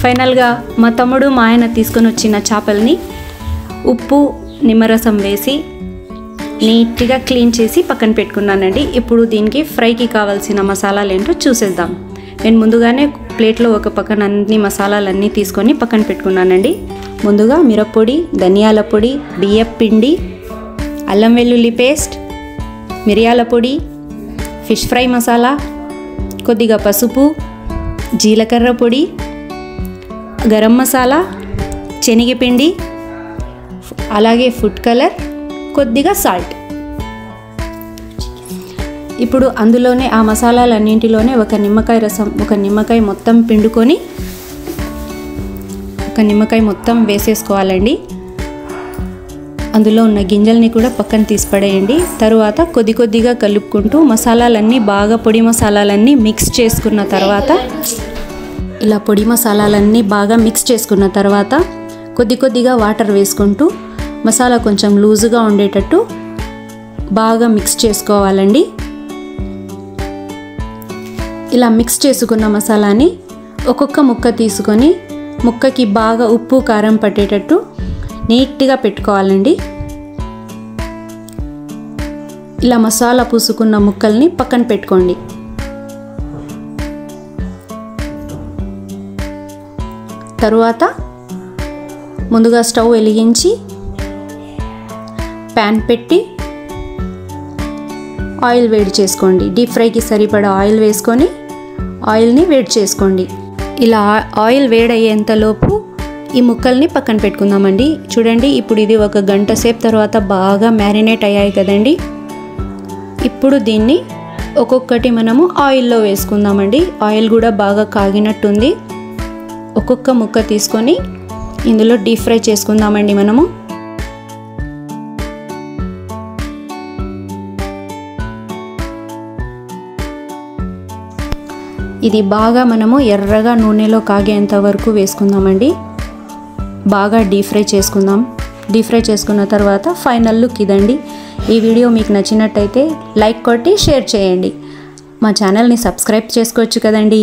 ఫైనల్గా మా తమ్ముడు మా ఆయన తీసుకొని వచ్చిన చేపల్ని ఉప్పు నిమ్మరసం వేసి నీట్గా క్లీన్ చేసి పక్కన పెట్టుకున్నానండి. ఇప్పుడు దీనికి ఫ్రైకి కావాల్సిన మసాలాలు ఏంటో చూసేద్దాం. నేను ముందుగానే ప్లేట్లో ఒక పక్కన అన్ని మసాలాలన్నీ తీసుకొని పక్కన పెట్టుకున్నానండి. ముందుగా మిరప్పొడి, ధనియాల పొడి, బియ్యం పిండి, అల్లం వెల్లుల్లి పేస్ట్, మిరియాల పొడి, ఫిష్ ఫ్రై మసాలా, కొద్దిగా పసుపు, జీలకర్ర పొడి, గరం మసాలా, శనగపిండి, అలాగే ఫుడ్ కలర్, కొద్దిగా సాల్ట్. ఇప్పుడు అందులోనే ఆ మసాలాలన్నింటిలోనే ఒక నిమ్మకాయ రసం, ఒక నిమ్మకాయ మొత్తం పిండుకొని ఒక నిమ్మకాయ మొత్తం వేసేసుకోవాలండి. అందులో ఉన్న గింజల్ని కూడా పక్కన తీసి పడేయండి. తరువాత కొద్ది కొద్దిగా కలుపుకుంటూ మసాలాలన్నీ బాగా పొడి మసాలాలన్నీ మిక్స్ చేసుకున్న తర్వాత ఇలా పొడి మసాలాలన్నీ బాగా మిక్స్ చేసుకున్న తర్వాత కొద్ది కొద్దిగా వాటర్ వేసుకుంటూ మసాలా కొంచెం లూజుగా ఉండేటట్టు బాగా మిక్స్ చేసుకోవాలండి. ఇలా మిక్స్ చేసుకున్న మసాలాని ఒక్కొక్క ముక్క తీసుకొని ముక్కకి బాగా ఉప్పు కారం పట్టేటట్టు నీట్గా పెట్టుకోవాలండి. ఇలా మసాలా పూసుకున్న ముక్కల్ని పక్కన పెట్టుకోండి. తరువాత ముందుగా స్టవ్ వెలిగించి ప్యాన్ పెట్టి ఆయిల్ వేడి చేసుకోండి. డీప్ ఫ్రైకి సరిపడా ఆయిల్ వేసుకొని ఆయిల్ని వేడి చేసుకోండి. ఇలా ఆయిల్ వేడయ్యేంతలోపు ఈ ముక్కల్ని పక్కన పెట్టుకుందామండి. చూడండి, ఇప్పుడు ఇది 1 గంట సేపు తర్వాత బాగా మ్యారినేట్ అయ్యాయి కదండి. ఇప్పుడు దీన్ని ఒక్కొక్కటి మనము ఆయిల్లో వేసుకుందామండి. ఆయిల్ కూడా బాగా కాగినట్టుంది. ఒక్కొక్క ముక్క తీసుకొని ఇందులో డీప్ ఫ్రై చేసుకుందామండి మనము. ఇది బాగా మనము ఎర్రగా నూనెలో కాగేంత వరకు వేసుకుందామండి. బాగా డీప్ ఫ్రై చేసుకుందాం. డీప్ ఫ్రై చేసుకున్న తర్వాత ఫైనల్ లుక్ ఇదండి. ఈ వీడియో మీకు నచ్చినట్టయితే లైక్ కొట్టి షేర్ చేయండి. మా ఛానల్ని సబ్స్క్రైబ్ చేసుకోవచ్చు కదండి.